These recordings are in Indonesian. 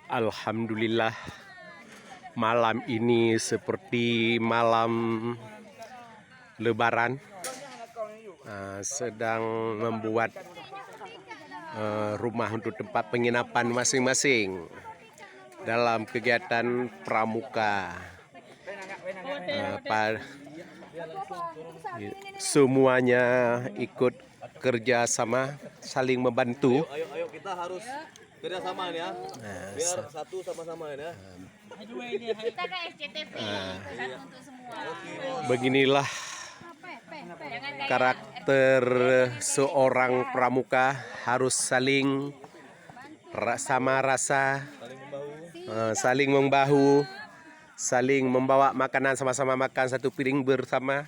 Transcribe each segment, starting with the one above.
Alhamdulillah, malam ini seperti malam Lebaran, sedang membuat rumah untuk tempat penginapan masing-masing dalam kegiatan pramuka. Semuanya ikut kerja sama, saling membantu. Ayo kita harus kerja sama nih ya. Biar satu sama-sama ya. Kita kan SCTV, satu untuk semua. Beginilah karakter seorang pramuka, harus saling sama rasa, saling membahu, saling membawa makanan, sama-sama makan satu piring bersama.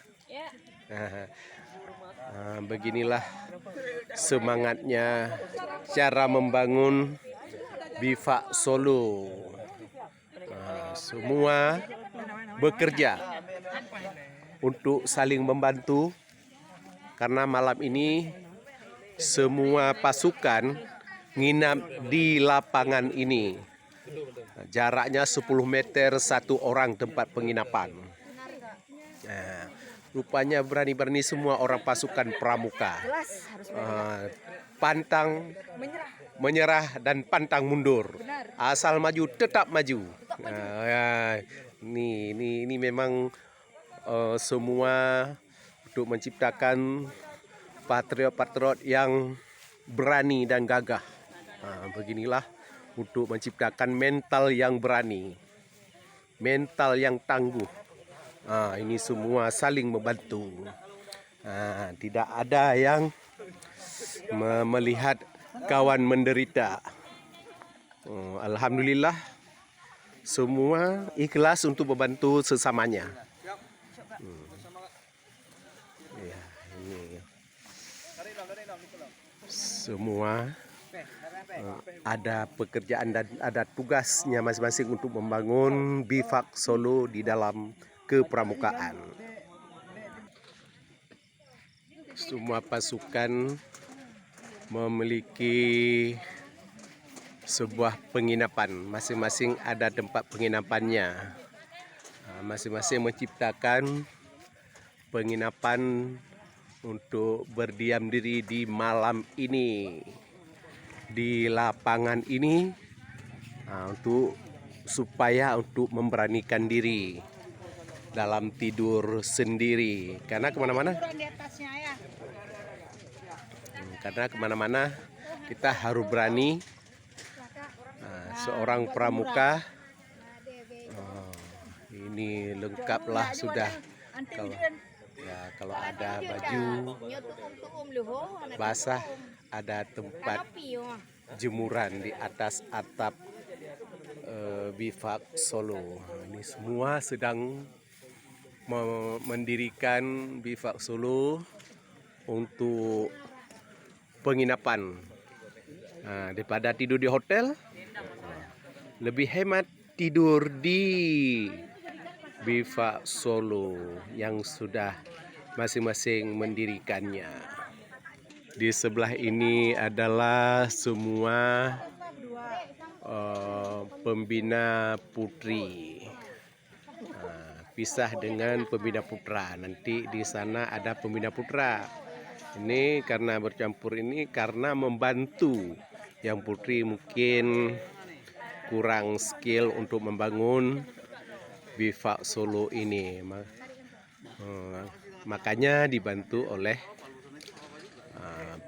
Beginilah semangatnya cara membangun Bivak Solo. Semua bekerja untuk saling membantu, karena malam ini semua pasukan nginap di lapangan ini. Jaraknya 10 meter satu orang tempat penginapan. Rupanya berani-berani semua orang pasukan pramuka. Pantang menyerah dan pantang mundur. Asal maju tetap maju. Ini memang semua untuk menciptakan patriot-patriot yang berani dan gagah. Beginilah untuk menciptakan mental yang berani, mental yang tangguh. Ini semua saling membantu. Tidak ada yang melihat kawan menderita. Alhamdulillah, semua ikhlas untuk membantu sesamanya. Ya, ini semua ada pekerjaan dan ada tugasnya masing-masing untuk membangun Bivak Solo di dalam kepramukaan. Semua pasukan memiliki sebuah penginapan, masing-masing ada tempat penginapannya. Masing-masing menciptakan penginapan untuk berdiam diri di malam ini, di lapangan ini, supaya memberanikan diri dalam tidur sendiri, karena kemana-mana kita harus berani. Seorang pramuka ini lengkaplah sudah. Kalau ada baju basah, ada tempat jemuran di atas atap Bivak Solo. Ini semua sedang mendirikan Bivak Solo untuk penginapan. Daripada tidur di hotel, lebih hemat tidur di Bivak Solo yang sudah masing-masing mendirikannya. Di sebelah ini adalah semua pembina putri. Pisah dengan pembina putra. Nanti di sana ada pembina putra. Ini karena bercampur ini karena membantu. Yang putri mungkin kurang skill untuk membangun Bivak Solo ini. Makanya dibantu oleh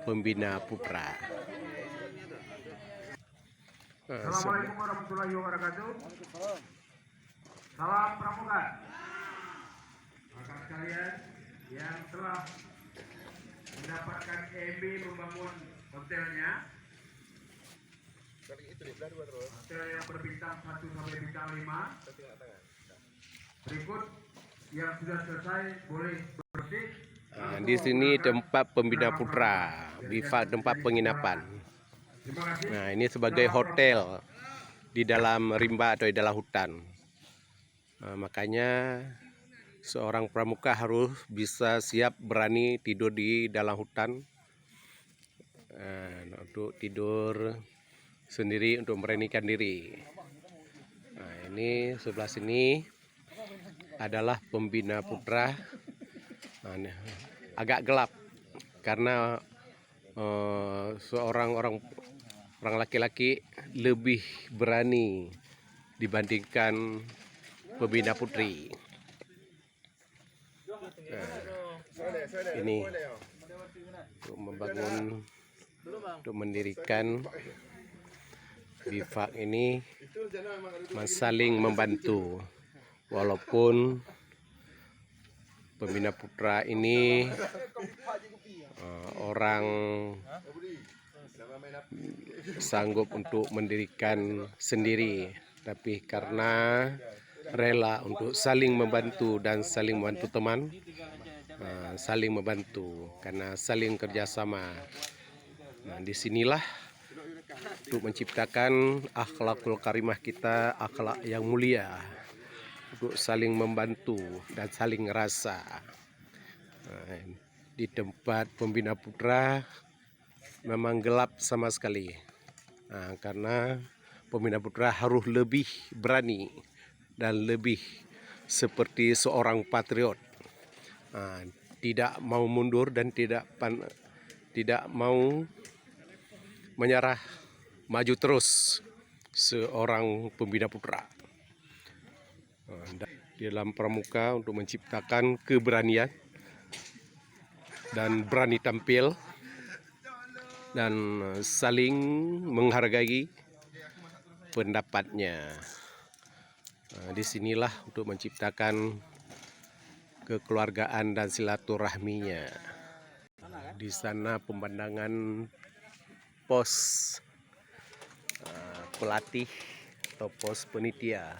pembina putra. Assalamualaikum warahmatullahi wabarakatuh. Salam pramuka. Rekan sekalian yang telah mendapatkan EMB membangun hotelnya, hotel yang berbintang 1 sampai bintang 5. Berikut yang sudah selesai boleh berdiri. Di sini tempat pembina putra, Bivak tempat penginapan. Nah, ini sebagai hotel di dalam rimba atau di dalam hutan. Makanya seorang pramuka harus bisa siap berani tidur di dalam hutan, untuk tidur sendiri, untuk memberanikan diri. ini sebelah sini adalah pembina putra. Nah, ini agak gelap karena orang laki-laki lebih berani dibandingkan pembina putri. Nah, ini untuk membangun, untuk mendirikan bifak ini saling membantu, walaupun pembina putra ini orang sanggup untuk mendirikan sendiri, tapi karena rela untuk saling membantu dan saling membantu teman, saling membantu karena saling kerjasama. Nah, disinilah untuk menciptakan akhlakul karimah kita, akhlak yang mulia, untuk saling membantu dan saling ngerasa. Nah, di tempat pembina putra memang gelap sama sekali, karena pembina putra harus lebih berani dan lebih seperti seorang patriot, tidak mau mundur dan tidak mau menyerah, maju terus seorang pembina putra. Di dalam pramuka untuk menciptakan keberanian dan berani tampil dan saling menghargai pendapatnya. Disinilah untuk menciptakan kekeluargaan dan silaturahminya. Di sana pemandangan pos pelatih atau pos penitia.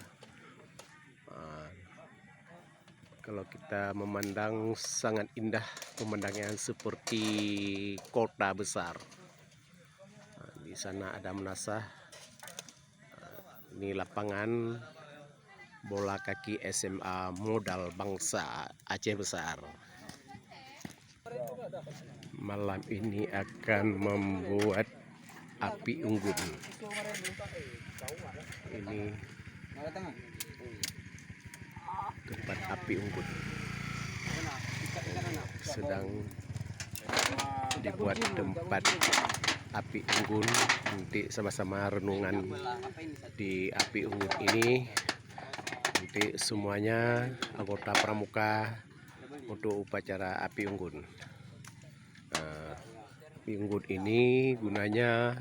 Kalau kita memandang sangat indah pemandangan seperti kota besar. Di sana ada menasah. Ini lapangan bola kaki SMA Modal Bangsa Aceh Besar. Malam ini akan membuat api unggun. Ini tempat api unggun sedang dibuat tempat api unggun. Nanti sama-sama renungan di api unggun ini. Nanti semuanya anggota pramuka untuk upacara api unggun. Api unggun ini gunanya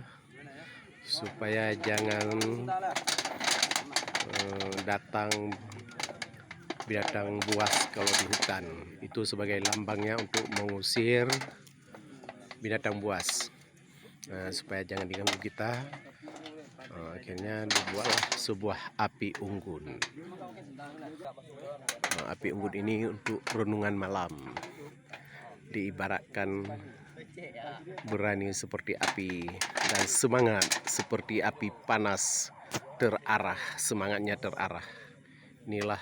supaya jangan datang binatang buas kalau di hutan. Itu sebagai lambangnya untuk mengusir binatang buas, supaya jangan diganggu kita. Akhirnya dibuatlah sebuah api unggun. Api unggun ini untuk renungan malam, diibaratkan berani seperti api dan semangat seperti api panas, terarah, semangatnya terarah. Inilah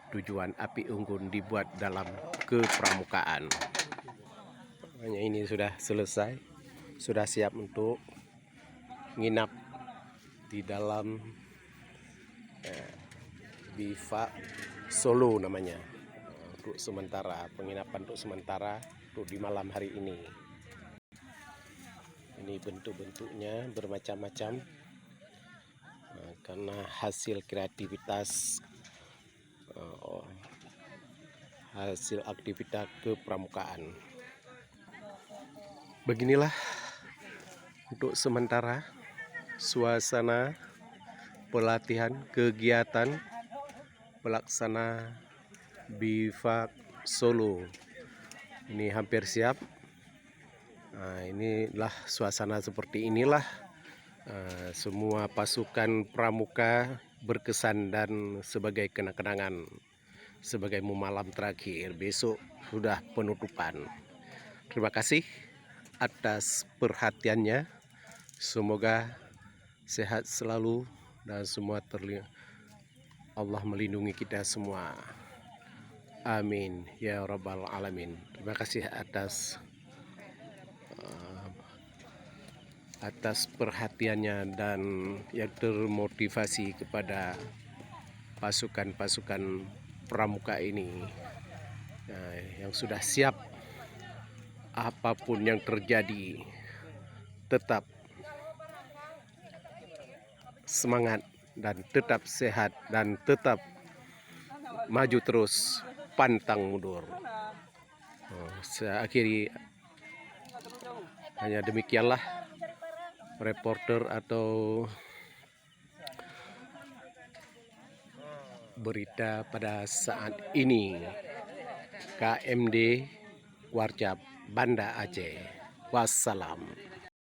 tujuan api unggun dibuat dalam kepramukaan. Hanya ini sudah selesai, sudah siap untuk nginap di dalam bifak Solo namanya. Untuk sementara, penginapan untuk sementara untuk di malam hari ini. Ini bentuk-bentuknya bermacam-macam, karena hasil kreativitas, hasil aktivitas kepramukaan. Beginilah untuk sementara suasana pelatihan kegiatan pelaksana bifak Solo. Ini hampir siap. Inilah suasana seperti inilah. Semua pasukan pramuka berkesan dan sebagai kenang-kenangan, sebagai malam terakhir. Besok sudah penutupan. Terima kasih atas perhatiannya. Semoga sehat selalu dan semua Allah melindungi kita semua. Amin ya rabbal alamin. Terima kasih atas perhatiannya dan yang termotivasi kepada pasukan-pasukan pramuka ini yang sudah siap apapun yang terjadi, tetap semangat dan tetap sehat dan tetap maju terus, pantang mundur. Saya akhiri hanya demikianlah reporter atau berita pada saat ini. KMD Warcap, Banda Aceh. Wassalam.